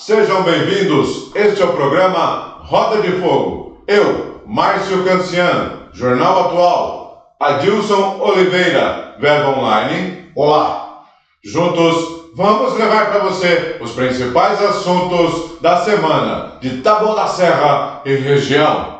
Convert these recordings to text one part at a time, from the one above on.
sejam bem-vindos. Este é o programa Roda de Fogo. Eu, Márcio Canciano, Jornal Atual. Adilson Oliveira, Verbo Online. Olá. Juntos, vamos levar para você os principais assuntos da semana de Taboão da Serra e região.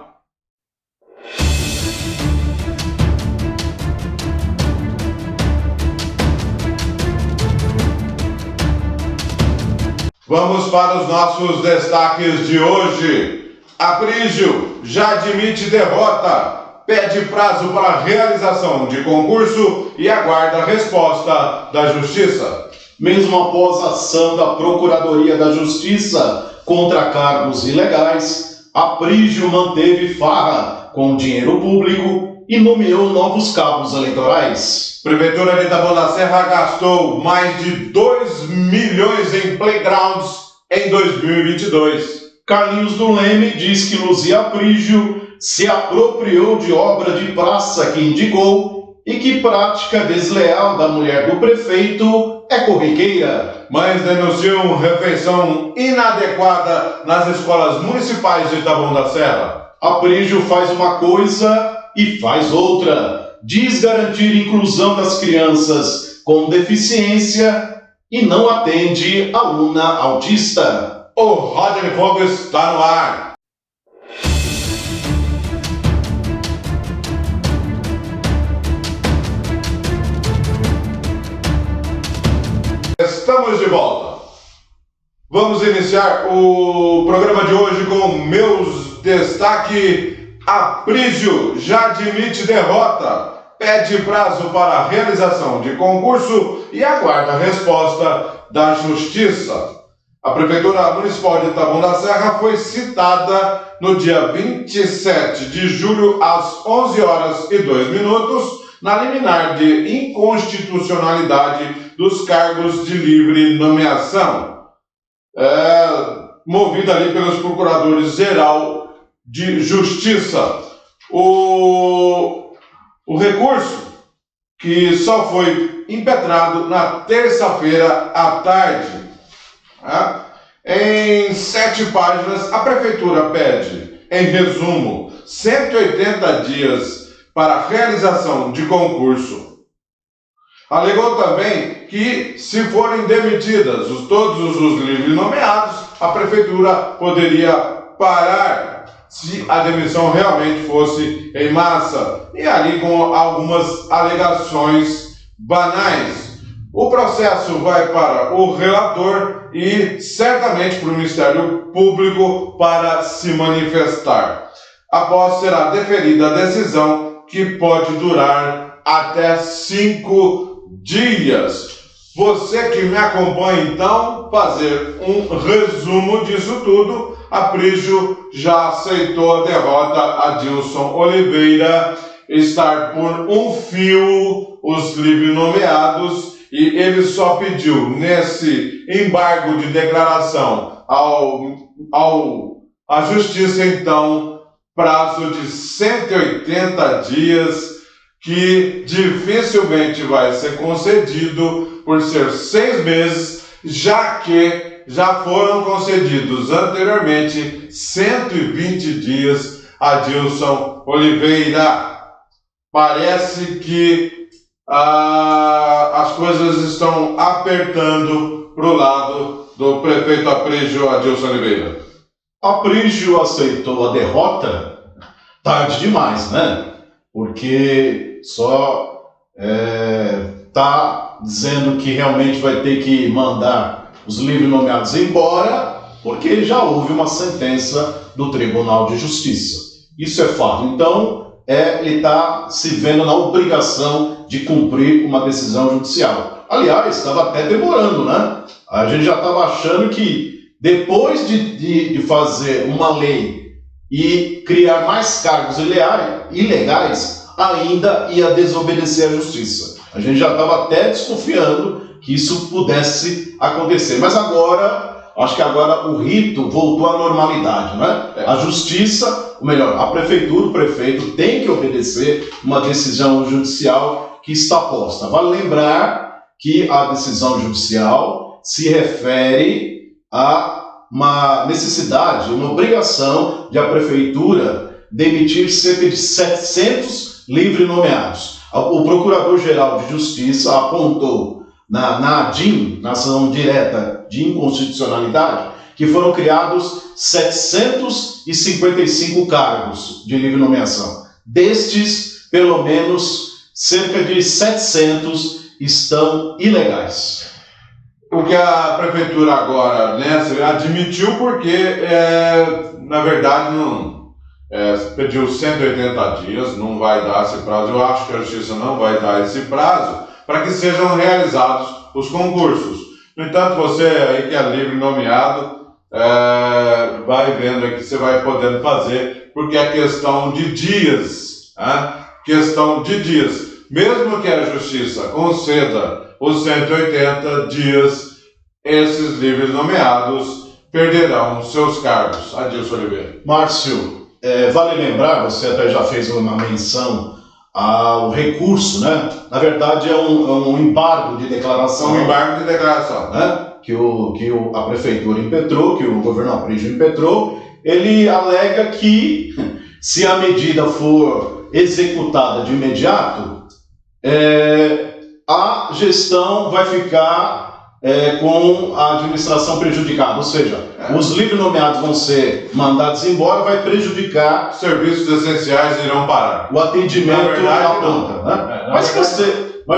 Vamos para os nossos destaques de hoje. Aprígio já admite derrota, pede prazo para realização de concurso e aguarda resposta da Justiça. Mesmo após a ação da Procuradoria da Justiça contra cargos ilegais, Aprígio manteve farra com dinheiro público e nomeou novos cabos eleitorais. Prefeitura de Taboão da Serra gastou mais de 2 milhões em playgrounds em 2022. Carlinhos do Leme diz que Luzia Aprígio se apropriou de obra de praça que indicou e que prática desleal da mulher do prefeito é corriqueira. Mães denunciam refeição inadequada nas escolas municipais de Taboão da Serra. Aprígio faz uma coisa e faz outra. Diz garantir inclusão das crianças com deficiência e não atende aluna autista. O Roda de Fogo está no ar. Estamos de volta. Vamos iniciar o programa de hoje com meus destaques. Aprígio já admite derrota, pede prazo para a realização de concurso e aguarda a resposta da Justiça. A Prefeitura Municipal de Taboão da Serra foi citada no dia 27 de julho, às 11h02, na liminar de inconstitucionalidade dos cargos de livre nomeação, movida ali pelos procuradores-geral de Justiça. O recurso, que só foi impetrado na terça-feira à tarde, em 7 páginas, a Prefeitura pede, em resumo, 180 dias para a realização de concurso. Alegou também que, se forem demitidas todos os livres nomeados, a Prefeitura poderia parar se a demissão realmente fosse em massa, e ali com algumas alegações banais. O processo vai para o relator e certamente para o Ministério Público para se manifestar. Após será deferida a decisão, que pode durar até 5 dias. Você que me acompanha, então, fazer um resumo disso tudo. Aprígio já aceitou a derrota. Adilson Oliveira estar por um fio os livres nomeados, e ele só pediu nesse embargo de declaração à Justiça, então, prazo de 180 dias, que dificilmente vai ser concedido por ser 6 meses, já que já foram concedidos anteriormente 120 dias. Adilson Oliveira, parece que as coisas estão apertando para o lado do prefeito Aprígio Adilson Oliveira. Aprígio aceitou a derrota tarde demais, né? Porque só está dizendo que realmente vai ter que mandar os livres nomeados embora, porque já houve uma sentença do Tribunal de Justiça. Isso é fato. Então, ele está se vendo na obrigação de cumprir uma decisão judicial. Aliás, estava até demorando, né? A gente já estava achando que depois de fazer uma lei e criar mais cargos ilegais, ainda ia desobedecer à justiça. A gente já estava até desconfiando que isso pudesse acontecer. Mas agora, acho que agora o rito voltou à normalidade, né? A justiça, ou melhor, a prefeitura, o prefeito tem que obedecer uma decisão judicial que está posta. Vale lembrar que a decisão judicial se refere a uma necessidade, uma obrigação de a prefeitura demitir cerca de 700 livre nomeados. O Procurador-Geral de Justiça apontou na ADIM, na ação direta de inconstitucionalidade, que foram criados 755 cargos de livre nomeação. Destes, pelo menos, cerca de 700 estão ilegais. O que a prefeitura agora, né, admitiu porque, na verdade, não pediu 180 dias, não vai dar esse prazo. Eu acho que a Justiça não vai dar esse prazo para que sejam realizados os concursos. No entanto, você aí que é livre nomeado, vai vendo aí que você vai podendo fazer, porque é questão de dias, né? Questão de dias. Mesmo que a Justiça conceda os 180 dias, esses livres nomeados perderão seus cargos. Adilson Oliveira. Márcio, vale lembrar, você até já fez uma menção ao recurso, né? Na verdade, é um embargo de declaração. Um embargo de declaração, né? Que a prefeitura impetrou, que o governo Aprígio impetrou. Ele alega que, se a medida for executada de imediato, a gestão vai ficar com a administração prejudicada, ou seja, os livre nomeados vão ser mandados embora, vai prejudicar. Serviços essenciais irão parar. O atendimento na ponta, né? Mas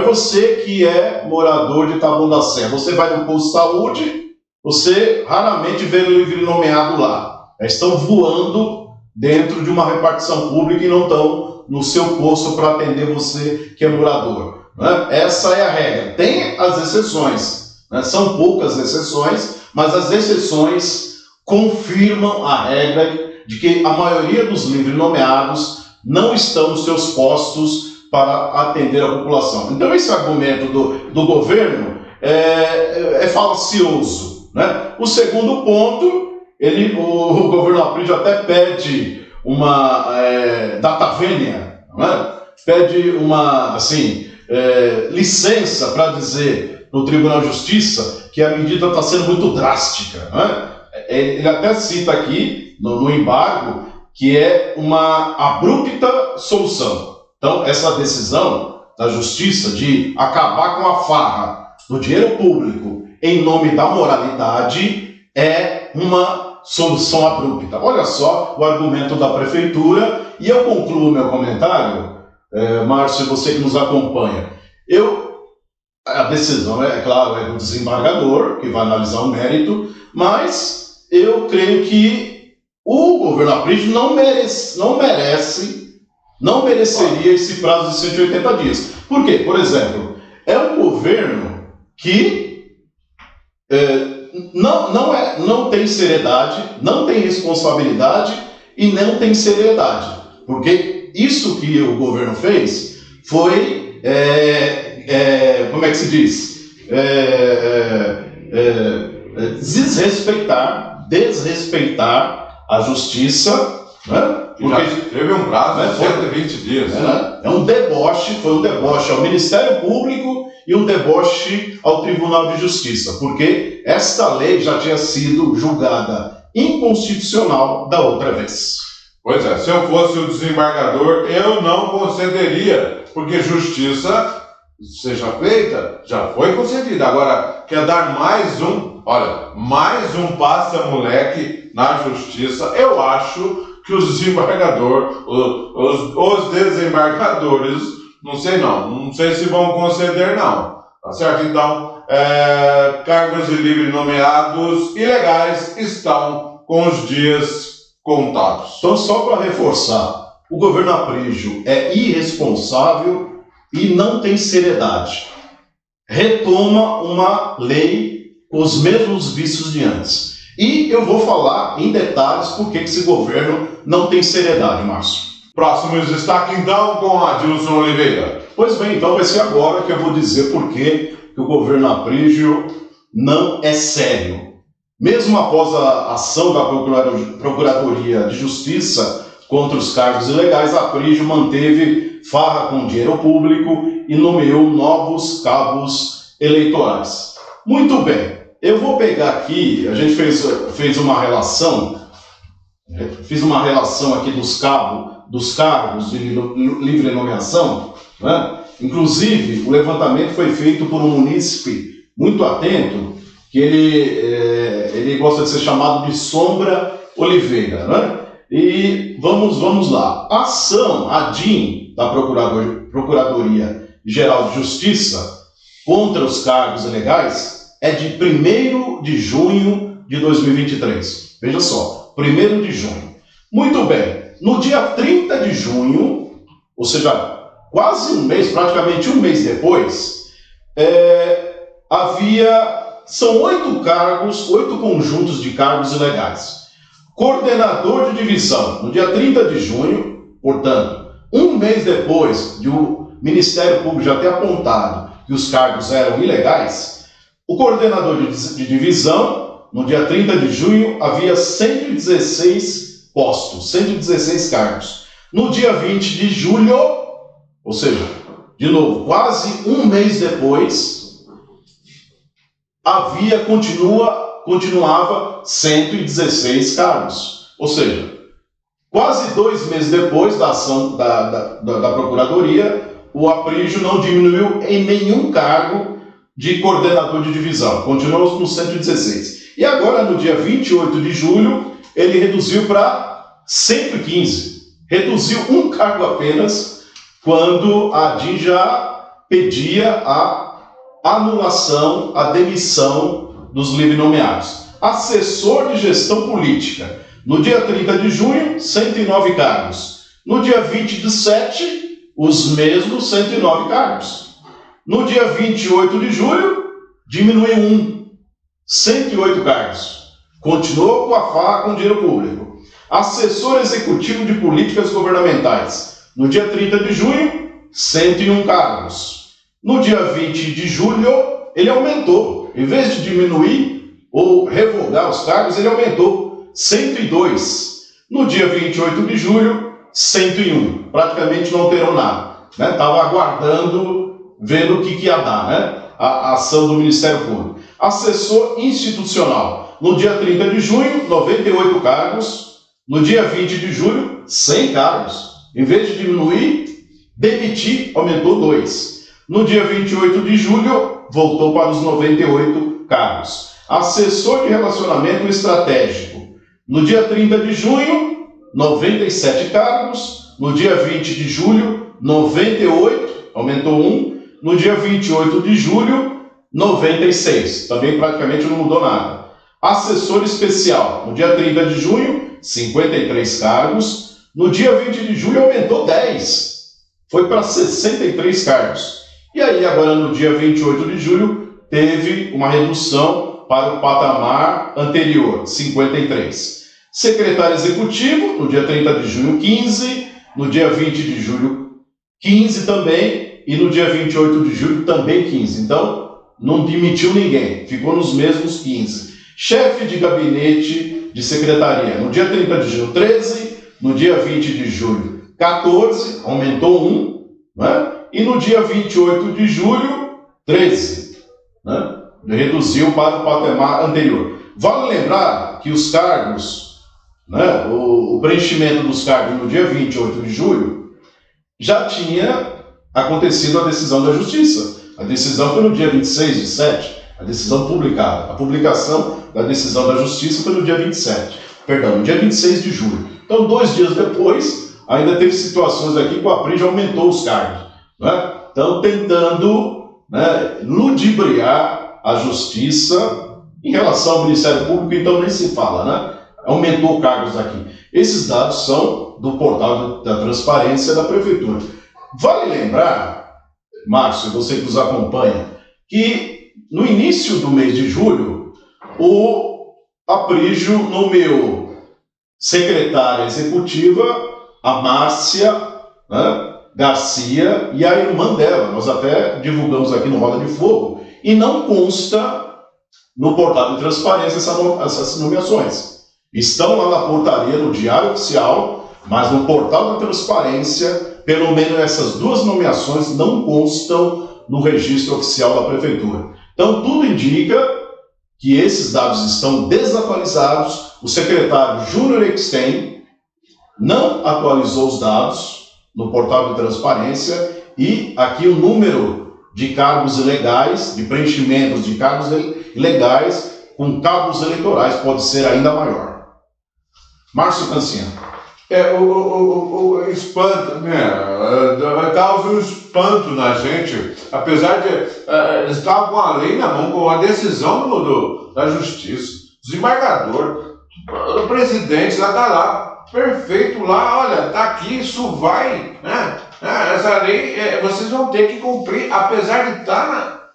você que é morador de Taboão da Serra, você vai no posto de saúde, você raramente vê o livre nomeado lá. Estão voando dentro de uma repartição pública e não estão no seu posto para atender você que é morador, né? Essa é a regra. Tem as exceções, né? São poucas exceções, mas as exceções confirmam a regra de que a maioria dos livre nomeados não estão nos seus postos para atender a população. Então esse argumento do governo é falacioso, né? O segundo ponto, o governo Aprígio até pede uma data vênia, né? Pede uma licença para dizer no Tribunal de Justiça que a medida está sendo muito drástica, né? Ele até cita aqui no embargo que é uma abrupta solução. Então, essa decisão da Justiça de acabar com a farra do dinheiro público em nome da moralidade é uma solução abrupta. Olha só o argumento da Prefeitura, e eu concluo meu comentário, Márcio, você que nos acompanha. A decisão, claro, é do desembargador, que vai analisar o mérito, mas eu creio que o governo Aprígio não mereceria esse prazo de 180 dias. Por quê? Por exemplo, é um governo que não tem seriedade, não tem responsabilidade e não tem seriedade. Porque isso que o governo fez foi, como é que se diz? Desrespeitar a justiça, né? Porque teve um prazo de 120 dias. Foi um deboche ao Ministério Público e um deboche ao Tribunal de Justiça, porque esta lei já tinha sido julgada inconstitucional da outra vez. Pois é, se eu fosse o desembargador, eu não concederia, porque justiça seja feita, já foi concedida. Agora, quer dar mais um passa-moleque na justiça? Eu acho que os desembargadores, os desembargadores, não sei se vão conceder não, tá certo? Então, cargos de livre nomeados ilegais estão com os dias contados. Então, só para reforçar, o governo Aprígio é irresponsável e não tem seriedade. Retoma uma lei com os mesmos vícios de antes. E eu vou falar em detalhes por que esse governo não tem seriedade, Márcio. Próximo destaque, então, com Adilson Oliveira. Pois bem, então vai ser agora que eu vou dizer por que o governo Aprígio não é sério. Mesmo após a ação da Procuradoria de Justiça contra os cargos ilegais, a Aprígio manteve farra com dinheiro público e nomeou novos cabos eleitorais. Muito bem. eu vou pegar aqui, a gente fez uma relação, fiz uma relação aqui dos cargos de livre nomeação, né? Inclusive, o levantamento foi feito por um munícipe muito atento, que ele gosta de ser chamado de Sombra Oliveira, né? E vamos lá. A ação, a DIN, da Procuradoria-Geral de Justiça, contra os cargos ilegais, é de 1º de junho de 2023. Veja só, 1º de junho. Muito bem, no dia 30 de junho, ou seja, quase um mês, praticamente um mês depois, são 8 conjuntos de cargos ilegais. Coordenador de divisão, no dia 30 de junho, portanto, um mês depois de o Ministério Público já ter apontado que os cargos eram ilegais, o coordenador de divisão, no dia 30 de junho, havia 116 postos, 116 cargos. No dia 20 de julho, ou seja, de novo, quase um mês depois, continuava 116 cargos. Ou seja, quase 2 meses depois da ação da Procuradoria, o Aprígio não diminuiu em nenhum cargo de coordenador de divisão. Continuamos nos 116. E agora, no dia 28 de julho, ele reduziu para 115. Reduziu um cargo apenas, quando a DIN já pedia a anulação, a demissão dos livre nomeados. Assessor de gestão política. No dia 30 de junho, 109 cargos. No dia 27, os mesmos 109 cargos. No dia 28 de julho, diminuiu 108 cargos. Continuou com a farra com dinheiro público. Assessor executivo de políticas governamentais. No dia 30 de junho, 101 cargos. No dia 20 de julho, ele aumentou. Em vez de diminuir ou revogar os cargos, ele aumentou 102. No dia 28 de julho, 101. Praticamente não alterou nada. Estava aguardando, vendo o que ia dar, né? A ação do Ministério Público. Assessor institucional. No dia 30 de junho, 98 cargos. No dia 20 de julho, 100 cargos. Em vez de diminuir, demitir, aumentou 2. No dia 28 de julho, voltou para os 98 cargos. Assessor de relacionamento estratégico. No dia 30 de junho, 97 cargos. No dia 20 de julho, 98, aumentou 1. No dia 28 de julho, 96. Também praticamente não mudou nada. Assessor especial. No dia 30 de junho, 53 cargos. No dia 20 de julho, aumentou 10. Foi para 63 cargos. E aí, agora no dia 28 de julho, teve uma redução para o patamar anterior, 53. Secretário executivo, no dia 30 de junho, 15. No dia 20 de julho, 15 também. E no dia 28 de julho, também 15. Então, não demitiu ninguém, ficou nos mesmos 15. Chefe de gabinete de secretaria, no dia 30 de julho, 13. No dia 20 de julho, 14, aumentou 1. Né? E no dia 28 de julho, 13. Né? Reduziu para o patamar anterior. Vale lembrar que os cargos, né, o preenchimento dos cargos no dia 28 de julho, já tinha acontecido a decisão da Justiça. A decisão foi no dia 26 de 7, a decisão publicada. A publicação da decisão da Justiça foi no dia 27. Perdão, no dia 26 de julho. Então, 2 dias depois, ainda teve situações aqui que o Aprígio aumentou os cargos. Né? Então, tentando, né, ludibriar a Justiça em relação ao Ministério Público, então nem se fala, né? Aumentou cargos aqui. Esses dados são do portal da transparência da Prefeitura. Vale lembrar, Márcio, você que nos acompanha, que no início do mês de julho, o Aprígio nomeou secretária executiva a Márcia, né, Garcia, e a irmã dela. Nós até divulgamos aqui no Roda de Fogo, e não consta no portal de transparência essas nomeações. Estão lá na portaria, no Diário Oficial, mas no portal da transparência, pelo menos essas 2 nomeações não constam no registro oficial da Prefeitura. Então, tudo indica que esses dados estão desatualizados. O secretário Júnior Eckstein não atualizou os dados no portal de transparência e aqui o número de cargos ilegais, de preenchimentos de cargos ilegais com cabos eleitorais pode ser ainda maior. Márcio Cancinha. O espanto, né? Causa um espanto na gente, apesar de eles estavam com a lei na mão, com a decisão da justiça. O desembargador, o presidente lá está lá, perfeito lá, olha, tá aqui, isso vai, né? Essa lei vocês vão ter que cumprir, apesar de estar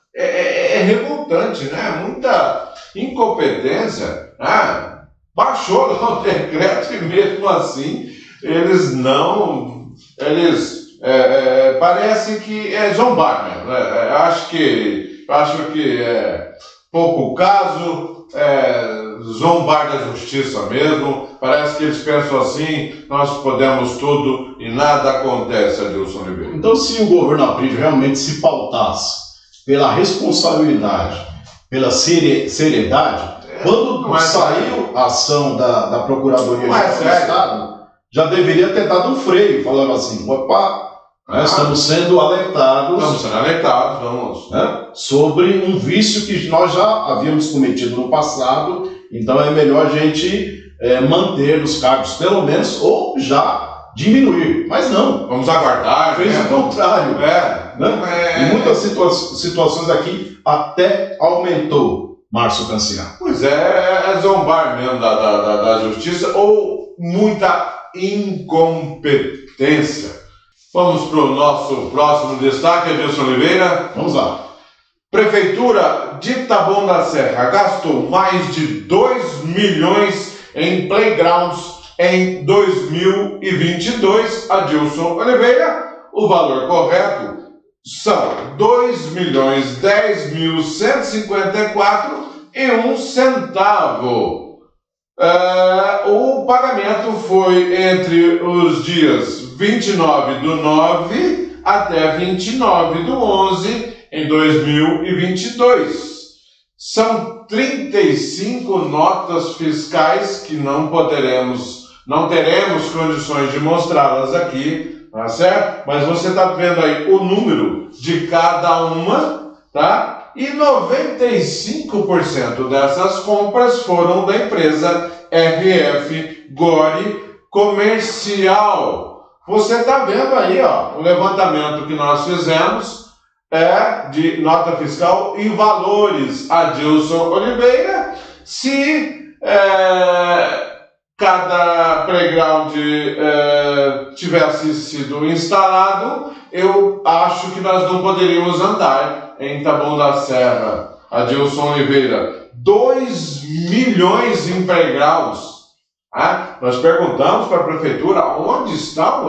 revoltante, né? Muita incompetência, né? Baixou lá o decreto e mesmo assim parece que é zombar mesmo. Acho que é pouco caso, zombar da justiça mesmo. Parece que eles pensam assim, nós podemos tudo e nada acontece, Adilson Oliveira. Então, se o governo Aprígio realmente se pautasse pela responsabilidade, pela seriedade, quando saiu a ação da Procuradoria Geral do Estado, já deveria ter dado um freio, falando assim, opa, estamos sendo alertados. Sobre um vício que nós já havíamos cometido no passado, então é melhor a gente manter os cargos, pelo menos, ou já diminuir. Mas não. Vamos aguardar. Fez o contrário. Em muitas situações aqui até aumentou. Márcio Cancinha. Pois é zombar mesmo da justiça ou muita incompetência. Vamos para o nosso próximo destaque, Adilson Oliveira. Vamos lá. Prefeitura de Taboão da Serra gastou mais de 2 milhões em playgrounds em 2022. Adilson Oliveira, o valor correto são R$2.10.154,01. O pagamento foi entre os dias 29/9 até 29/11 em 2022. São 35 notas fiscais que não teremos condições de mostrá-las aqui. Tá certo? Mas você está vendo aí o número de cada uma, tá? E 95% dessas compras foram da empresa RF Gore Comercial. Você está vendo aí, ó, o levantamento que nós fizemos de nota fiscal e valores. Adilson Oliveira, se cada playground tivesse sido instalado, eu acho que nós não poderíamos andar em Taboão da Serra. Adilson Oliveira, 2 milhões em playgrounds. Nós perguntamos para a prefeitura onde estão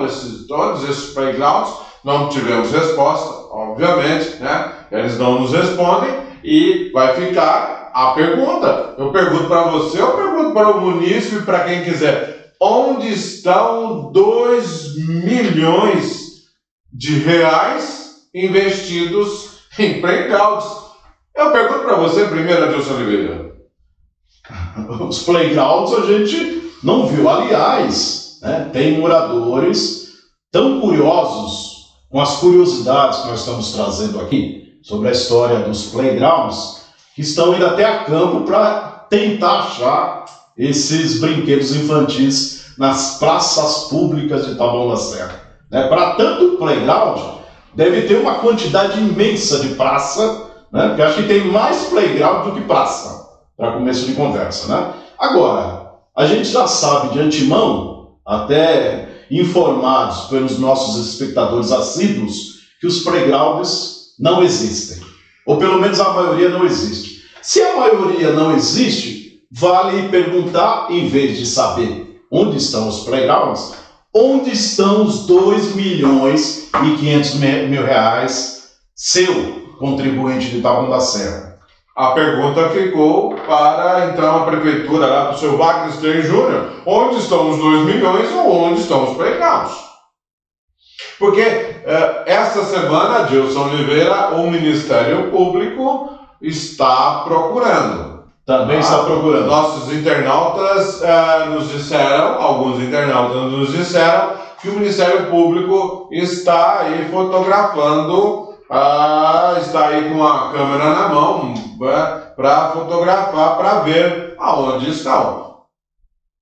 todos esses playgrounds, não tivemos resposta, obviamente, né? Eles não nos respondem e vai ficar a pergunta. Eu pergunto para você, eu pergunto para o munícipe, para quem quiser. Onde estão 2 milhões de reais investidos em playgrounds? Eu pergunto para você primeiro, Adilson Oliveira. Os playgrounds a gente não viu. Aliás, tem moradores tão curiosos com as curiosidades que nós estamos trazendo aqui sobre a história dos playgrounds, que estão indo até a campo para tentar achar esses brinquedos infantis nas praças públicas de Taboão da Serra. Para tanto playground, deve ter uma quantidade imensa de praça, porque acho que tem mais playground do que praça, para começo de conversa. Agora, a gente já sabe de antemão, até informados pelos nossos espectadores assíduos, que os playgrounds não existem. Ou pelo menos a maioria não existe. Se a maioria não existe, vale perguntar, em vez de saber onde estão os playgrounds, onde estão os 2 milhões e 500 mil reais, seu contribuinte de Taboão da Serra. A pergunta ficou para, então, a prefeitura, lá para o seu Wagner Stein Júnior, onde estão os 2 milhões ou onde estão os playgrounds? Porque esta semana, Adilson Oliveira, o Ministério Público está procurando. Também está procurando. Nossos internautas nos disseram, alguns internautas nos disseram, que o Ministério Público está aí fotografando, está aí com a câmera na mão para fotografar, para ver aonde estão.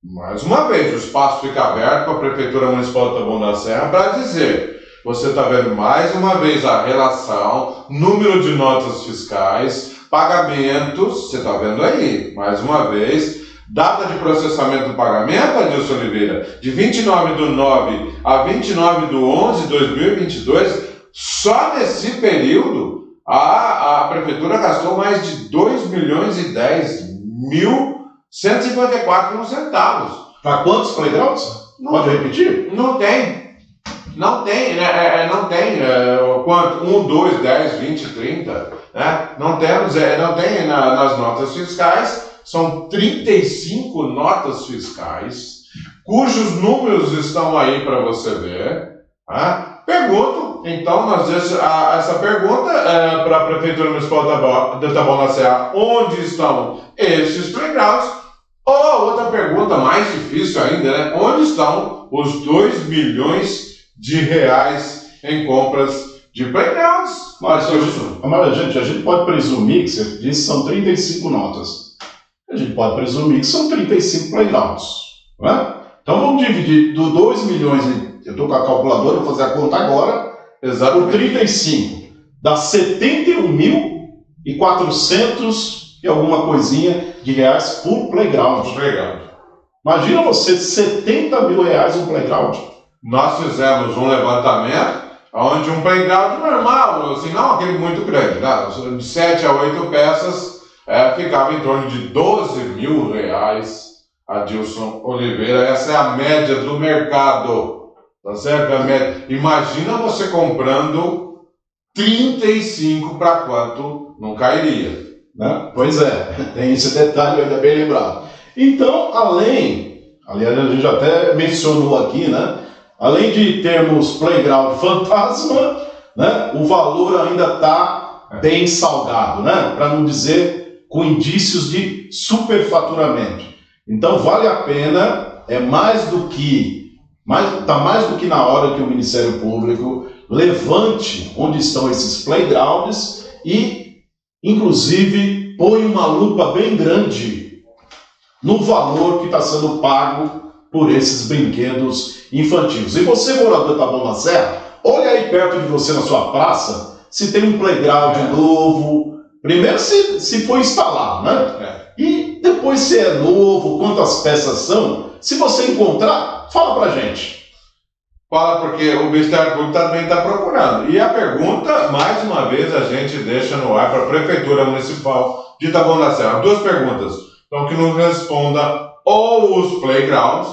Mais uma vez, o espaço fica aberto para a Prefeitura Municipal de Taboão da Serra para dizer: você está vendo mais uma vez a relação, número de notas fiscais, pagamentos, você está vendo aí, mais uma vez, data de processamento do pagamento, Adilson Oliveira, de 29/9 a 29/11/2022, só nesse período a Prefeitura gastou mais de 2.010.154 centavos. Para quantos playgrounds? Pode repetir? Não tem. Não tem, quanto? 1, 2, 10, 20, 30, né? Não tem nas notas fiscais, são 35 notas fiscais, cujos números estão aí para você ver. Pergunto, então, essa pergunta para a Prefeitura Municipal de Taboão da Serra: onde estão esses playgrounds? Ou outra pergunta mais difícil ainda, né? Onde estão os 2 milhões de reais em compras de playgrounds? Mas a gente pode presumir que você disse que são 35 notas. A gente pode presumir que são 35 playgrounds. Não é? Então vamos dividir do 2 milhões, eu estou com a calculadora, vou fazer a conta agora, por 35. Dá 71.400 e alguma coisinha de reais por playground. Imagina você, 70 mil reais um playground. Nós fizemos um levantamento onde um playground normal, assim, não aquele muito grande, né? De 7 a 8 peças, ficava em torno de 12 mil reais, Adilson Oliveira. Essa é a média do mercado, tá certo? Imagina você comprando 35, para quanto não cairia, né? Pois é, tem esse detalhe ainda bem lembrado. Então, aliás, a gente até mencionou aqui, né? Além de termos playground fantasma, né, o valor ainda está bem salgado, né? Para não dizer com indícios de superfaturamento. Então vale a pena, está mais do que na hora que o Ministério Público levante onde estão esses playgrounds e, inclusive, põe uma lupa bem grande no valor que está sendo pago por esses brinquedos infantis. E você, morador de Taboão da Serra, olha aí perto de você na sua praça se tem um playground novo. Primeiro se foi instalado, né? E depois se é novo, quantas peças são. Se você encontrar, fala pra gente. Fala, porque o Ministério Público também está procurando. E a pergunta, mais uma vez, a gente deixa no ar para a Prefeitura Municipal de Taboão da Serra. 2 perguntas. Então, que nos responda ou os playgrounds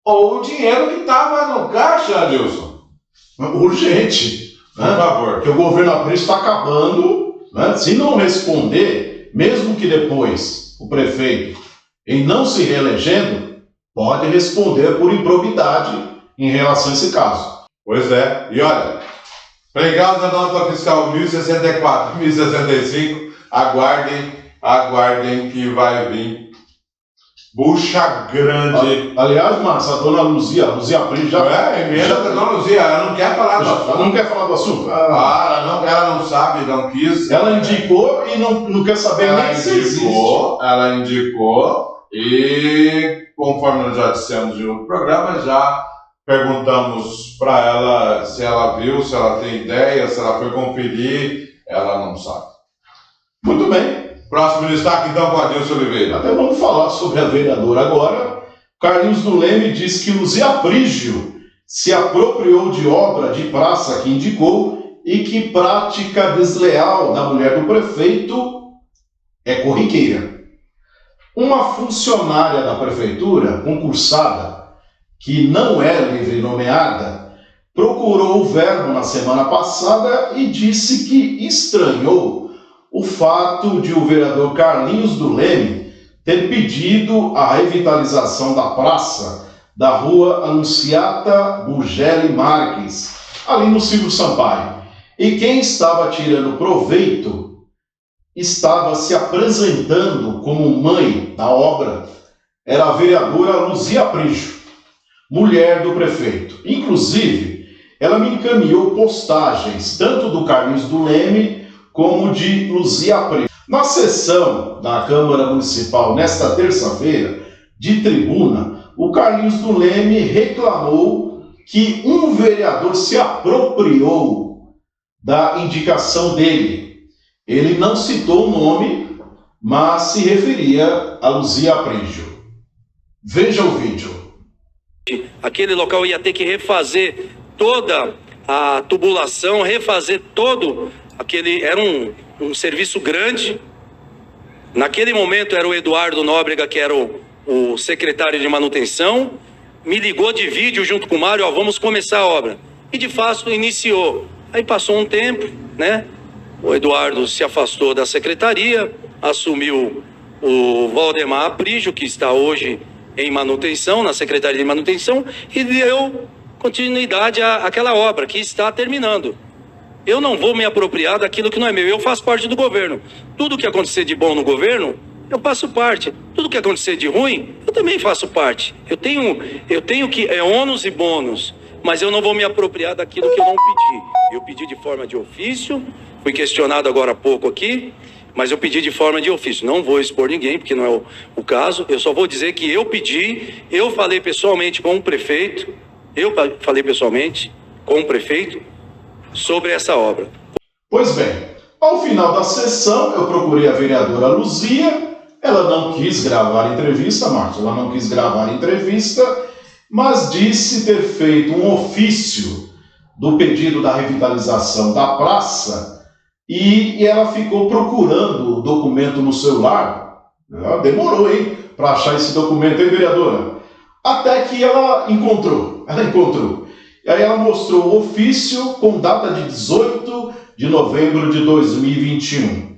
ou o dinheiro que estava no caixa, Adilson. Urgente, por favor. Porque o governo Aprício está acabando, né? Se não responder, mesmo que depois o prefeito, em não se reelegendo, pode responder por improbidade em relação a esse caso. Pois é. E olha, playgrounds da nota fiscal 1064, 1065, aguardem que vai vir bucha grande. Aliás, Márcio, a dona Luzia Aprício já... emenda da dona Luzia, ela não quer falar do assunto. Ela não quer falar do assunto? Ela não sabe, não quis. Ela indicou e não quer saber nem se existe. Ela indicou e, conforme nós já dissemos no programa, já perguntamos para ela se ela viu, se ela tem ideia, se ela foi conferir. Ela não sabe. Muito bem. Próximo destaque, então, com Adilson Oliveira. Até vamos falar sobre a vereadora agora. Carlinhos do Leme diz que Luzia Aprígio se apropriou de obra de praça que indicou e que prática desleal da mulher do prefeito é corriqueira. Uma funcionária da prefeitura, concursada, que não é livre nomeada, procurou o verbo na semana passada e disse que estranhou o fato de o vereador Carlinhos do Leme ter pedido a revitalização da praça da rua Anunciata Burgelli Marques, ali no Silvio Sampaio. E quem estava tirando proveito estava se apresentando como mãe da obra era a vereadora Luzia Aprígio, mulher do prefeito. Inclusive, ela me encaminhou postagens tanto do Carlinhos do Leme como de Luzia Aprígio. Na sessão da Câmara Municipal, nesta terça-feira, de tribuna, o Carlinhos do Leme reclamou que um vereador se apropriou da indicação dele. Ele não citou o nome, mas se referia a Luzia Aprígio. Veja o vídeo. Aquele local ia ter que refazer toda a tubulação, refazer todo aquele... Era um serviço grande. Naquele momento era o Eduardo Nóbrega, que era o secretário de manutenção. Me ligou de vídeo junto com o Mário, vamos começar a obra. E de fato iniciou. Aí passou um tempo, né? O Eduardo se afastou da secretaria, assumiu o Valdemar Aprígio, que está hoje em manutenção, na Secretaria de Manutenção, e deu continuidade àquela obra que está terminando. Eu não vou me apropriar daquilo que não é meu, eu faço parte do governo. Tudo que acontecer de bom no governo, eu faço parte. Tudo que acontecer de ruim, eu também faço parte. Eu tenho que, ônus e bônus, mas eu não vou me apropriar daquilo que eu não pedi. Eu pedi de forma de ofício, fui questionado agora há pouco aqui, mas eu pedi de forma de ofício. Não vou expor ninguém, porque não é o caso. Eu só vou dizer que eu pedi, eu falei pessoalmente com o prefeito, sobre essa obra. Pois bem, ao final da sessão, eu procurei a vereadora Luzia. Ela não quis gravar a entrevista, Marcos, ela não quis gravar a entrevista, mas disse ter feito um ofício do pedido da revitalização da praça e ela ficou procurando o documento no celular. Ela demorou, hein, para achar esse documento, hein, vereadora? Até que ela encontrou. E aí ela mostrou o ofício com data de 18 de novembro de 2021.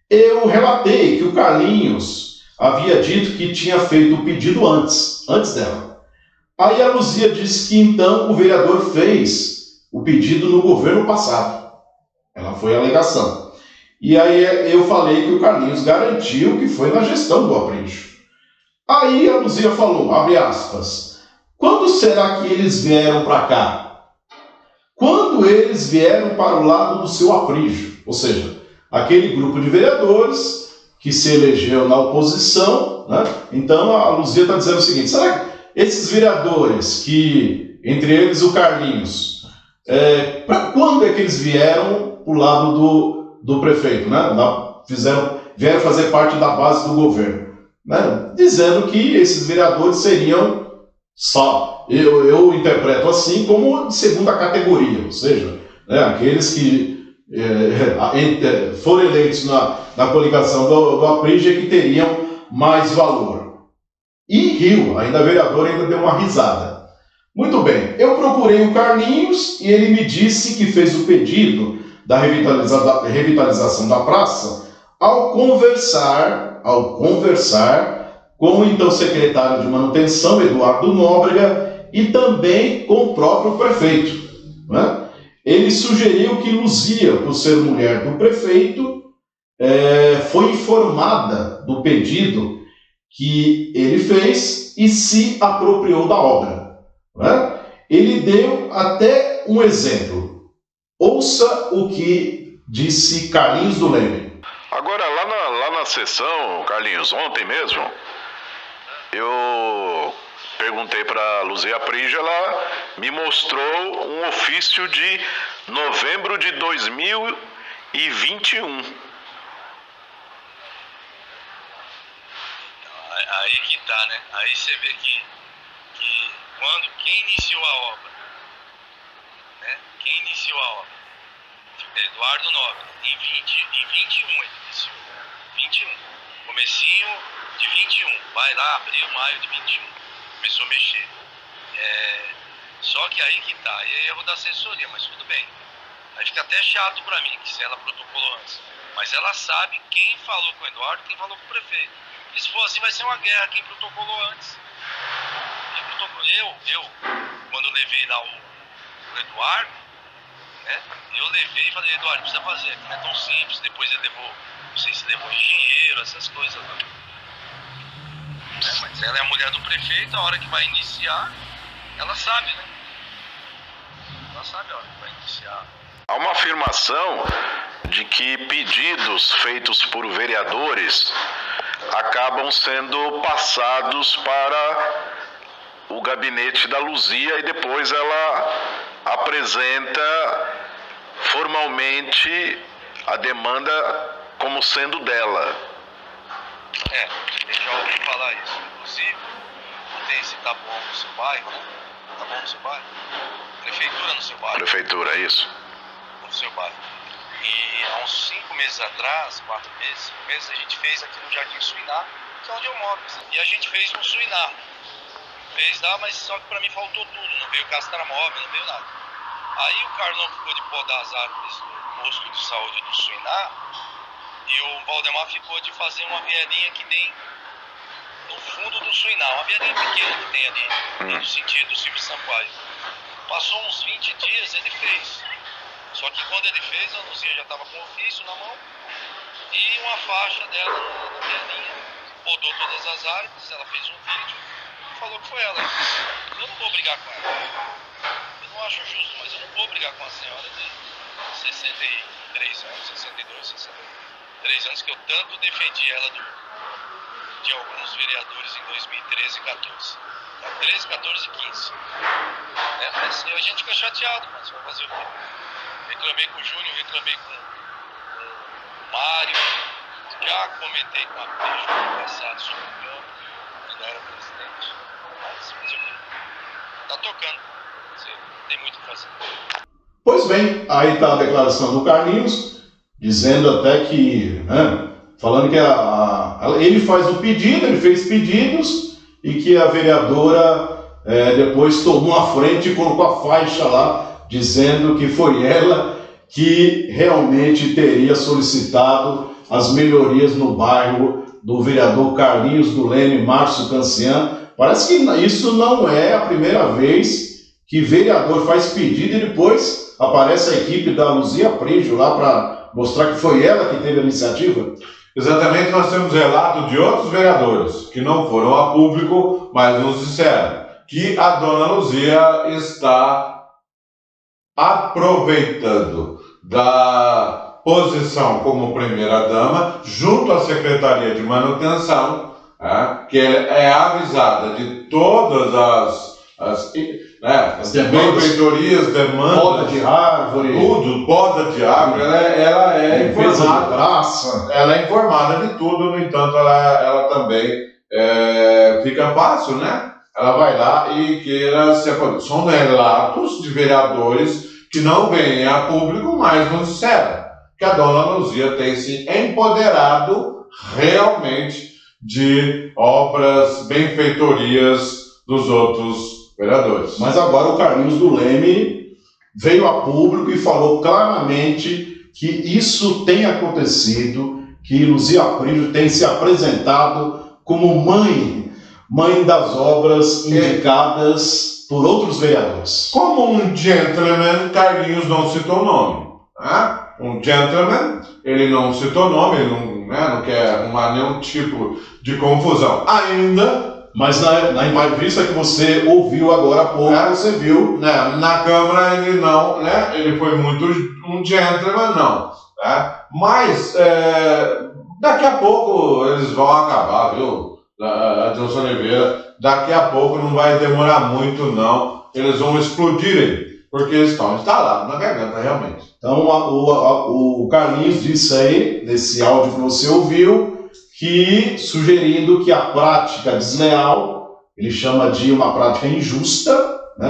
Eu relatei que o Carlinhos havia dito que tinha feito o pedido antes dela. Aí a Luzia disse que então o vereador fez o pedido no governo passado. Ela foi a alegação. E aí eu falei que o Carlinhos garantiu que foi na gestão do Aprígio. Aí a Luzia falou, abre aspas, quando será que eles vieram para cá? Quando eles vieram para o lado do seu Aprígio, ou seja, aquele grupo de vereadores que se elegeu na oposição, né? Então a Luzia está dizendo o seguinte, será que esses vereadores, que entre eles o Carlinhos, para quando é que eles vieram para o lado do prefeito, né? Vieram fazer parte da base do governo, né? Dizendo que esses vereadores seriam só, eu interpreto assim, como de segunda categoria, ou seja, né, aqueles que foram eleitos na coligação do Aprígio que teriam mais valor. E riu, ainda a vereadora ainda deu uma risada. Muito bem, eu procurei o Carlinhos e ele me disse que fez o pedido da revitalização da praça ao conversar com o então secretário de manutenção, Eduardo Nóbrega, e também com o próprio prefeito, né? Ele sugeriu que Luzia, por ser mulher do prefeito, foi informada do pedido que ele fez e se apropriou da obra, né? Ele deu até um exemplo. Ouça o que disse Carlinhos do Leme. Agora, lá na sessão, Carlinhos, ontem mesmo, eu perguntei para a Luzia Aprígio, ela me mostrou um ofício de novembro de 2021. Aí que tá, né? Aí você vê que quem iniciou a obra, né? Quem iniciou a obra? Eduardo Nóbrega, em 21 ele iniciou. 21. Comecinho de 21. Vai lá, abril, maio de 21. Começou a mexer. Só que aí que tá. E é erro da assessoria, mas tudo bem. Aí fica até chato pra mim, que se ela protocolou antes. Mas ela sabe quem falou com o Eduardo e quem falou com o prefeito. E se for assim, vai ser uma guerra. Quem protocolou antes? Eu quando levei lá o Eduardo, né? Eu levei e falei, Eduardo, precisa fazer. Aqui não é tão simples. Depois ele levou Não sei se levou engenheiro, essas coisas lá. Mas ela é a mulher do prefeito, a hora que vai iniciar, ela sabe, né? Ela sabe a hora que vai iniciar. Há uma afirmação de que pedidos feitos por vereadores acabam sendo passados para o gabinete da Luzia e depois ela apresenta formalmente a demanda como sendo dela. Eu já ouvi falar isso. Inclusive, não tem esse tá bom no seu bairro, né? Tá bom no seu bairro? Prefeitura no seu bairro. Prefeitura, é isso? No seu bairro. E há uns 5 meses atrás, 4 meses, 5 meses, a gente fez aqui no Jardim Suiná, que é onde eu moro. E a gente fez um Suiná. Fez lá, mas só que pra mim faltou tudo. Não veio castramóvel, não veio nada. Aí o Carlão ficou de podar as árvores do posto de saúde do Suiná e o Valdemar ficou de fazer uma vielinha que tem no fundo do Suiná. Uma vielinha pequena que tem ali, no sentido do Silvio Sampaio. Passou uns 20 dias, ele fez. Só que quando ele fez, a Luzia já estava com o ofício na mão e uma faixa dela na vielinha. Podou todas as árvores, ela fez um vídeo e falou que foi ela. Eu não vou brigar com ela. Eu não acho justo, mas eu não vou brigar com a senhora de 63 anos, 62, 63 anos, que eu tanto defendi ela de alguns vereadores em 2013 e 14. 13, 14 e 15. Mas a gente fica chateado, mas vai fazer o quê? Reclamei com o Júnior, reclamei com o Mário, já comentei com a Prija no passado sobre o campo, quando era presidente. Mas fazer o quê? Tá tocando. Tem muito o que fazer. Pois bem, aí está a declaração do Carlinhos, dizendo até que, falando que ele faz o pedido, ele fez pedidos e que a vereadora depois tomou a frente e colocou a faixa lá, dizendo que foi ela que realmente teria solicitado as melhorias no bairro do vereador Carlinhos do Leme Márcio Cancian. Parece que isso não é a primeira vez que vereador faz pedido e depois aparece a equipe da Luzia Prígio lá para mostrar que foi ela que teve a iniciativa. Exatamente, nós temos relato de outros vereadores que não foram a público, mas nos disseram que a dona Luzia está aproveitando da posição como primeira-dama junto à Secretaria de Manutenção, que é avisada de todas as benfeitorias, demandas, poda de árvore, tudo, poda de árvore, ela é informada, praça. ela é informada de tudo, no entanto, ela também fica fácil, né? Ela vai lá e queira se apoderar. São relatos de vereadores que não vêm a público, mas nos disseram que a dona Luzia tem se empoderado realmente de obras, benfeitorias dos outros vereadores. Mas agora o Carlinhos do Leme veio a público e falou claramente que isso tem acontecido, que Luzia Prígio tem se apresentado como mãe das obras indicadas por outros vereadores. Como um gentleman, Carlinhos não citou nome. Um gentleman, ele não citou nome, ele não quer arrumar nenhum tipo de confusão. Ainda. Mas na entrevista que você ouviu agora há pouco, você viu. Na Câmara ele não, ele foi muito um gentleman, não. Mas daqui a pouco eles vão acabar, viu? Adilson Oliveira, daqui a pouco não vai demorar muito, não. Eles vão explodirem, porque eles estão instalados na garganta, realmente. Então o Carlinhos disse aí, nesse áudio que você ouviu, que sugerindo que a prática desleal, ele chama de uma prática injusta,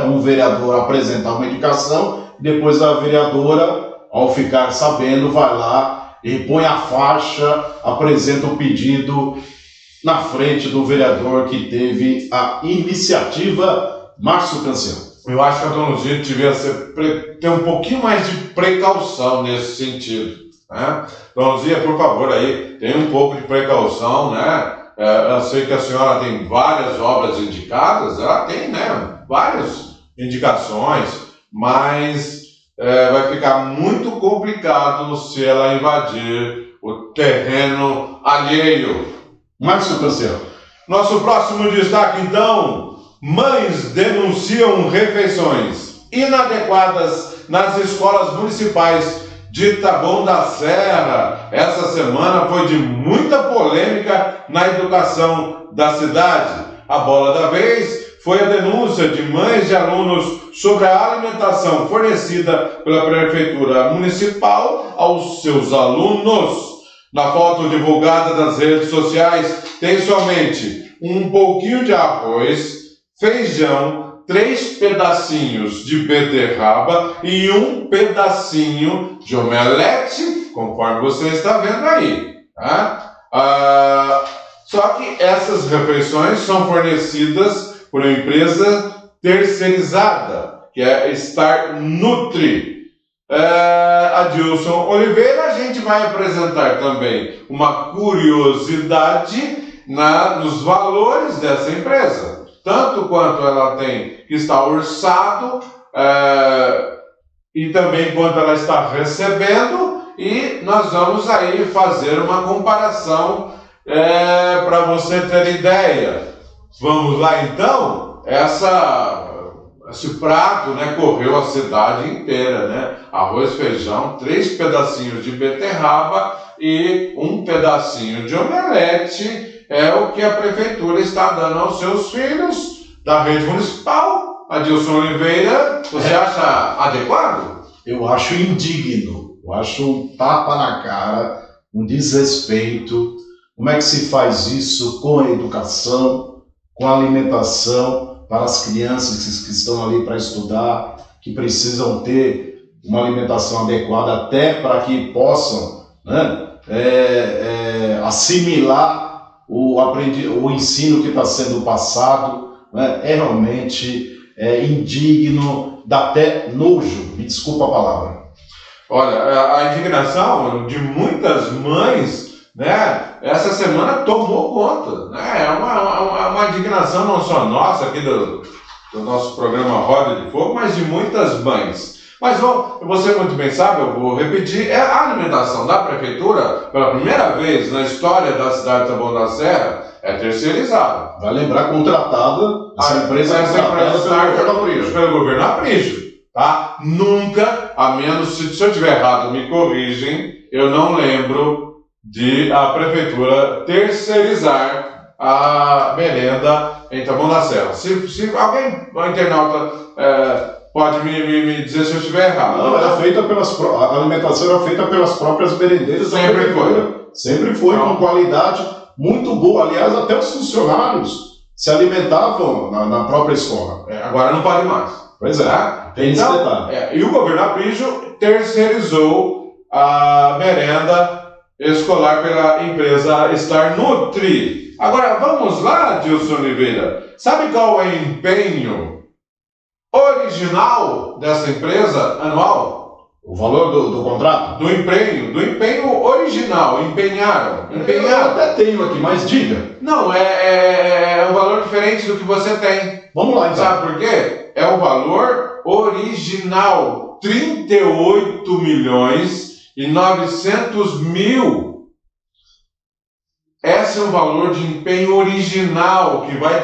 um vereador apresentar uma indicação, e depois a vereadora, ao ficar sabendo, vai lá e põe a faixa, apresenta o pedido na frente do vereador que teve a iniciativa, Márcio Cancian. Eu acho que a dona Luzia devia ter um pouquinho mais de precaução nesse sentido. Dona Luzia, por favor, aí, tenha um pouco de precaução, eu sei que a senhora tem várias obras indicadas, ela tem, várias indicações, mas vai ficar muito complicado se ela invadir o terreno alheio. Márcio Cancelo. Nosso próximo destaque, então: mães denunciam refeições inadequadas nas escolas municipais de Taboão da Serra. Essa semana foi de muita polêmica na educação da cidade. A bola da vez foi a denúncia de mães de alunos sobre a alimentação fornecida pela Prefeitura Municipal aos seus alunos. Na foto divulgada nas redes sociais, tem somente um pouquinho de arroz, feijão, 3 pedacinhos de beterraba e um pedacinho de omelete, conforme você está vendo aí. Tá? Só que essas refeições são fornecidas por uma empresa terceirizada, que é Star Nutri. Adilson Oliveira, a gente vai apresentar também uma curiosidade nos valores dessa empresa, tanto quanto ela tem que estar orçado e também quanto ela está recebendo, e nós vamos aí fazer uma comparação para você ter ideia. Vamos lá então? Esse prato, né, correu a cidade inteira, né? Arroz, feijão, 3 pedacinhos de beterraba e um pedacinho de omelete é o que a prefeitura está dando aos seus filhos da rede municipal. Adilson Oliveira, você acha adequado? Eu acho indigno, eu acho um tapa na cara, um desrespeito. Como é que se faz isso com a educação, com a alimentação para as crianças que estão ali para estudar, que precisam ter uma alimentação adequada até para que possam, né, assimilar o ensino que está sendo passado, né? É realmente indigno, dá até nojo, me desculpa a palavra. Olha, a indignação de muitas mães, né, essa semana tomou conta, né? É uma indignação não só nossa aqui do nosso programa Roda de Fogo, mas de muitas mães. Mas você muito bem sabe, eu vou repetir, a alimentação da prefeitura, pela primeira vez na história da cidade de Taboão da Serra, é terceirizada. Vai lembrar, contratada, essa empresa pelo governo Aprígio, tá? Nunca, a menos, se eu estiver errado, me corrigem, eu não lembro de a prefeitura terceirizar a merenda em Taboão da Serra. Se alguém, um internauta, pode me dizer se eu estiver errado. Não, a alimentação era feita pelas próprias merendeiras. Sempre foi. Sempre foi, com qualidade muito boa. Aliás, até os funcionários se alimentavam na própria escola. Agora não pode mais. Pois é, tem esse detalhe. E o governo Aprígio terceirizou a merenda escolar pela empresa Star Nutri. Agora, vamos lá, Adilson Oliveira. Sabe qual é o empenho original dessa empresa anual? O valor do contrato? Do empenho original. Empenhado. Eu até tenho aqui, mas diga. Não, é um valor diferente do que você tem. Vamos lá, então. Sabe por quê? É o valor original. 38.900.000. Esse é o valor de empenho original que vai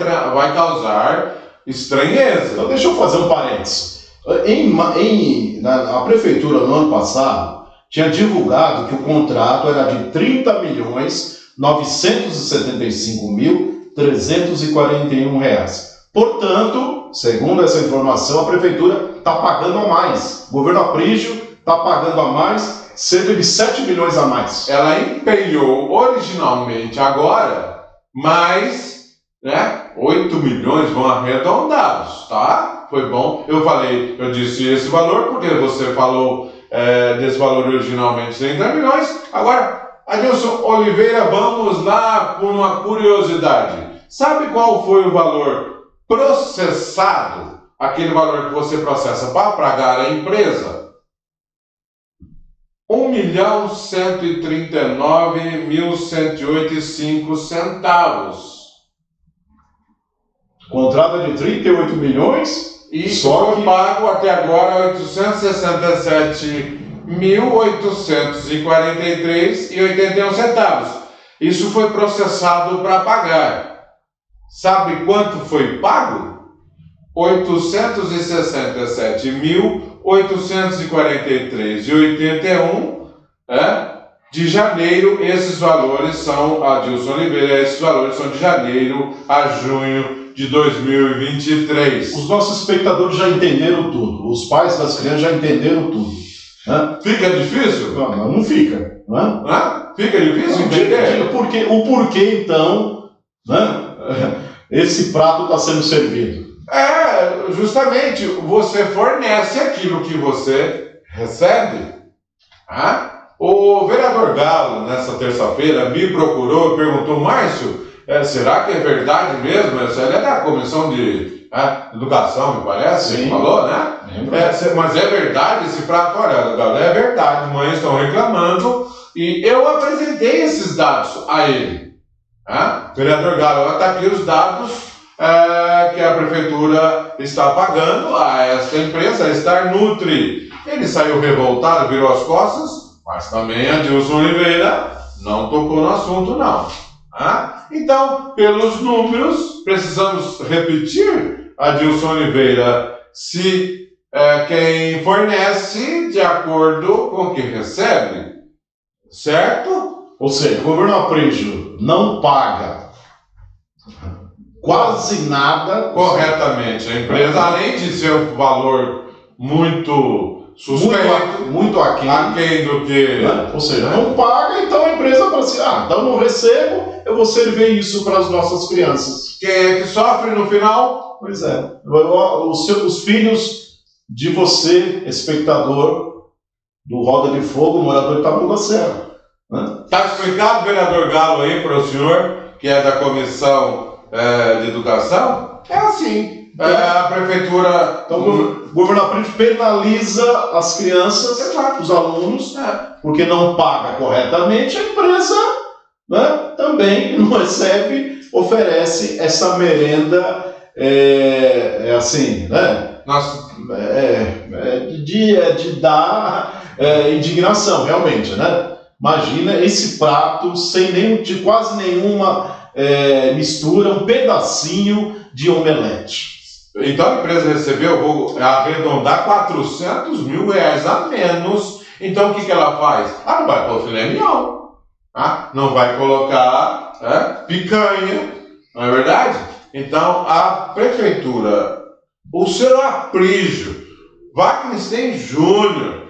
causar estranheza. Então deixa eu fazer um parênteses. A prefeitura no ano passado tinha divulgado que o contrato era de R$ 30.975.341. Portanto, segundo essa informação, a prefeitura está pagando a mais. O governo Aprígio está pagando a mais, cerca de 7 milhões a mais. Ela empenhou originalmente agora, mais, 8 milhões vão arredondados, tá? Foi bom. Eu disse esse valor porque você falou desse valor originalmente 30 milhões. Agora, Adilson Oliveira, vamos lá por uma curiosidade. Sabe qual foi o valor processado? Aquele valor que você processa para pagar a empresa? R$ 1.139.108,05. Contrato de 38 milhões e só foi pago até agora R$ 867.000 R$ 1.843,81. Isso foi processado para pagar. Sabe quanto foi pago? R$ 867.843,81. De janeiro, esses valores são, Adilson Oliveira, esses valores são de janeiro a junho de 2023. Os nossos espectadores já entenderam tudo, os pais das crianças já entenderam tudo. Né? Fica difícil? Não fica. Né? Fica difícil entender? O porquê, então, né? Esse prato está sendo servido. Justamente, você fornece aquilo que você recebe. O vereador Galo, nessa terça-feira, me procurou e perguntou: Márcio, será que é verdade mesmo? Ele é da Comissão de Educação, me parece, Sim. Ele falou, né? Mas é verdade esse prato? Olha, Galo, é verdade, mães estão reclamando e eu apresentei esses dados a ele. Vereador Galo, está aqui os dados que a prefeitura está pagando a esta empresa, a Star Nutri. Ele saiu revoltado, virou as costas, mas também a Adilson Oliveira não tocou no assunto, não. Então, pelos números, precisamos repetir, Adilson Oliveira, se quem fornece de acordo com o que recebe, certo? Ou seja, o governo Aprígio não paga quase nada Corretamente. A empresa, além de ser um valor muito suspeito, muito aquém do que... Ou seja, não paga, então a empresa fala assim: então não recebo, eu vou servir isso para as nossas crianças. Quem é que sofre no final? Pois é. Os filhos de você, espectador do Roda de Fogo, morador de Taboga Serra. Está explicado, vereador Galo, aí para o senhor, que é da Comissão de Educação? É assim. A prefeitura... Então o governo Aprígio penaliza as crianças, os alunos, porque não paga corretamente. A empresa, né, também não recebe, oferece essa merenda, assim, né? Nossa. De dar indignação, realmente, né? Imagina esse prato sem quase nenhuma mistura, um pedacinho de omelete. Então a empresa recebeu, vou arredondar, R$400 mil a menos. Então o que ela faz? Não vai pôr filé mignon, não vai colocar picanha, não é verdade? Então a prefeitura, o seu Aprígio, Wagner Júnior,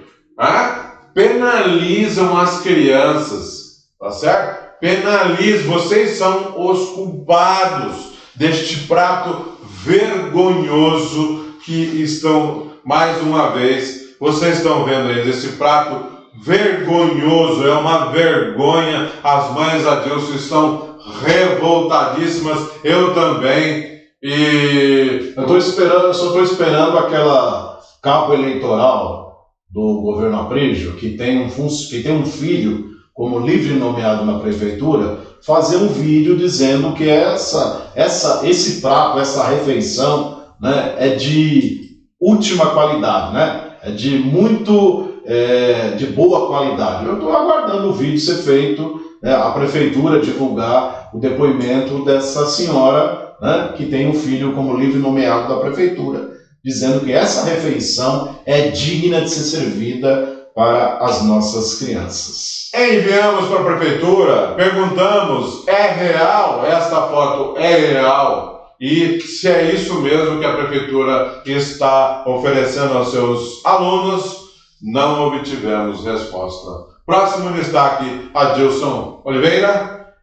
penalizam as crianças, tá certo? Penalizam, vocês são os culpados deste prato vergonhoso que estão, mais uma vez, vocês estão vendo aí desse prato vergonhoso, é uma vergonha. As mães Adilson estão revoltadíssimas, eu também, e eu só estou esperando aquela cabo eleitoral do governo Aprígio, que tem um filho como livre nomeado na prefeitura, fazer um vídeo dizendo que esse prato, essa refeição, né, é de última qualidade, né? É de boa qualidade. Eu estou aguardando o vídeo ser feito, né, a prefeitura divulgar o depoimento dessa senhora, né, que tem um filho como livre nomeado da prefeitura, dizendo que essa refeição é digna de ser servida para as nossas crianças. Enviamos para a prefeitura, perguntamos: é real? Esta foto é real? E se é isso mesmo que a prefeitura está oferecendo aos seus alunos, não obtivemos resposta. Próximo destaque, Adilson Oliveira.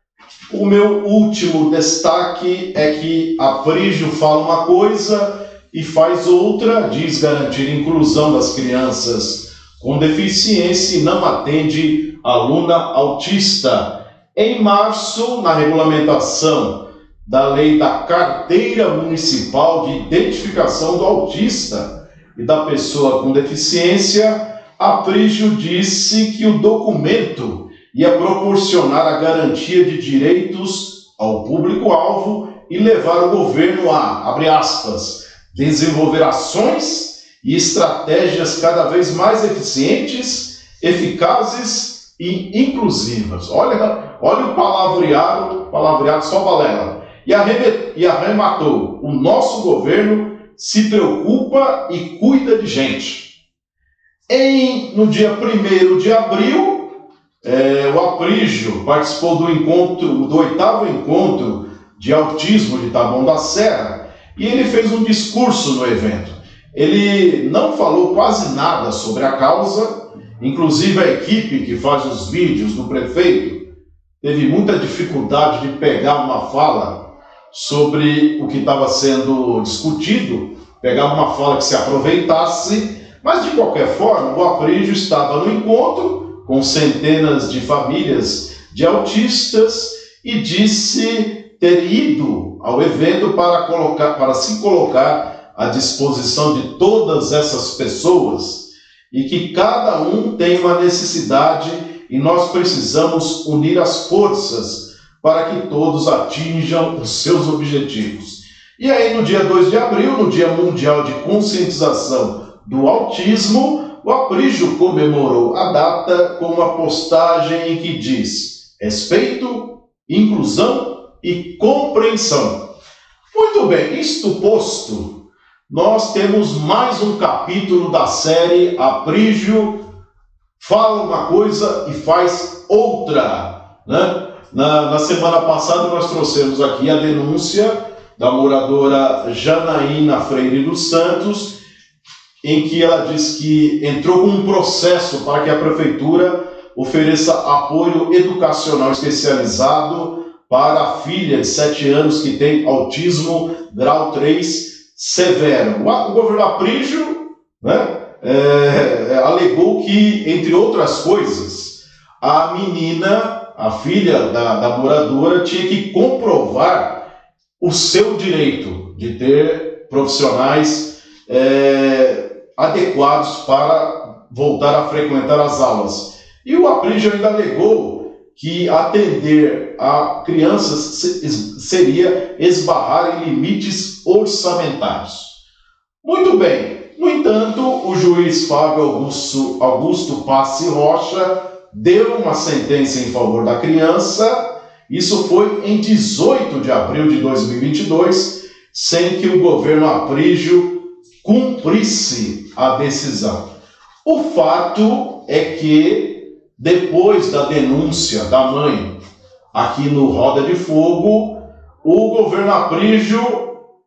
O meu último destaque é que Aprígio fala uma coisa e faz outra, diz garantir a inclusão das crianças com deficiência e não atende aluna autista. Em março, na regulamentação da lei da Carteira Municipal de Identificação do Autista e da Pessoa com Deficiência, Aprígio disse que o documento ia proporcionar a garantia de direitos ao público-alvo e levar o governo a, abre aspas, desenvolver ações e estratégias cada vez mais eficientes eficazes e inclusivas. Olha o palavreado só balela. E arrematou: o nosso governo se preocupa e cuida de gente. No dia 1º de abril, o Aprígio participou do 8º encontro de autismo de Taboão da Serra, e ele fez um discurso no evento. Ele não falou quase nada sobre a causa, inclusive a equipe que faz os vídeos do prefeito teve muita dificuldade de pegar uma fala sobre o que estava sendo discutido, pegar uma fala que se aproveitasse, mas de qualquer forma o Aprígio estava no encontro com centenas de famílias de autistas e disse ter ido ao evento para se colocar à disposição de todas essas pessoas e que cada um tem uma necessidade e nós precisamos unir as forças para que todos atinjam os seus objetivos. E aí, no dia 2 de abril, no Dia Mundial de Conscientização do Autismo, o Aprígio comemorou a data com uma postagem em que diz: respeito, inclusão e compreensão. Muito bem, isto posto, nós temos mais um capítulo da série Aprígio fala uma coisa e faz outra, né? Na semana passada nós trouxemos aqui a denúncia da moradora Janaína Freire dos Santos, em que ela diz que entrou com um processo para que a prefeitura ofereça apoio educacional especializado para a filha de 7 anos que tem autismo grau 3 severo. O governo Aprígio, né, alegou que, entre outras coisas, a menina, a filha da moradora, tinha que comprovar o seu direito de ter profissionais adequados para voltar a frequentar as aulas. E o Aprígio ainda alegou que atender a crianças seria esbarrar em limites orçamentários. Muito bem. No entanto, o juiz Fábio Augusto Passe Rocha deu uma sentença em favor da criança. Isso foi em 18 de abril de 2022, sem que o governo Aprígio cumprisse a decisão. O fato é que, depois da denúncia da mãe aqui no Roda de Fogo, o governo Aprígio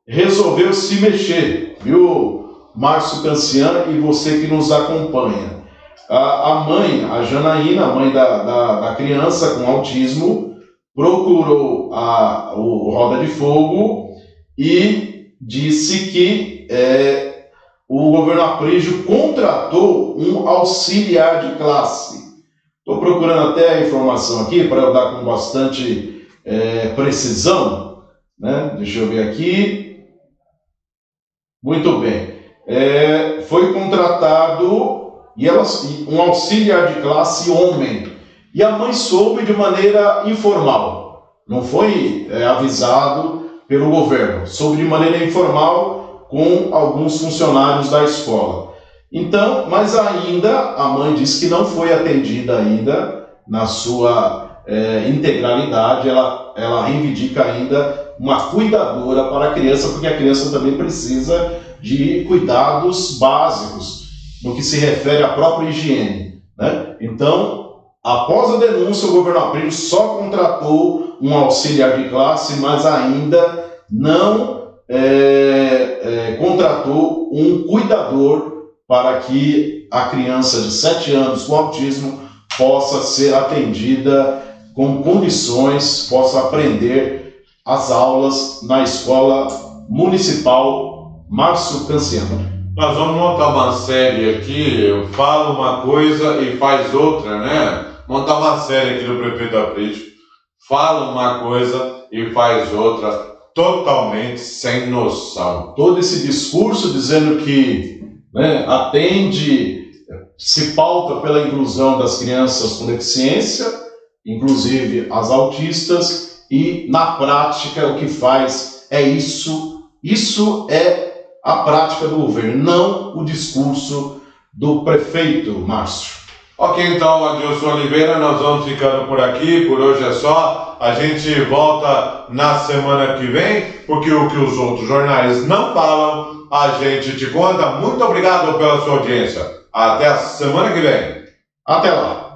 resolveu se mexer, viu, Márcio Cancian e você que nos acompanha. A mãe, a Janaína, a mãe da criança com autismo, procurou o Roda de Fogo e disse que o governo Aprígio contratou um auxiliar de classe. Estou procurando até a informação aqui para eu dar com bastante precisão, né? Deixa eu ver aqui. Muito bem. Foi contratado um auxiliar de classe homem. E a mãe soube de maneira informal. Não foi avisado pelo governo. Soube de maneira informal com alguns funcionários da escola. Então, mas ainda a mãe diz que não foi atendida ainda na sua integralidade. Ela reivindica ainda uma cuidadora para a criança, porque a criança também precisa de cuidados básicos no que se refere à própria higiene, né? Então, após a denúncia, o governo Aprígio só contratou um auxiliar de classe, mas ainda não contratou um cuidador para que a criança de 7 anos com autismo possa ser atendida com condições, possa aprender as aulas na escola municipal Márcio Canciano. Nós vamos montar uma série aqui, eu falo uma coisa e faz outra, né? Montar uma série aqui do prefeito Aprígio, fala uma coisa e faz outra, totalmente sem noção. Todo esse discurso dizendo que se pauta pela inclusão das crianças com deficiência, inclusive as autistas, e na prática o que faz é isso. Isso é a prática do governo, não o discurso do prefeito, Márcio. Ok, então, Adilson Oliveira, nós vamos ficando por aqui, por hoje é só. A gente volta na semana que vem, porque o que os outros jornais não falam, a gente te conta. Muito obrigado pela sua audiência. Até a semana que vem. Até lá.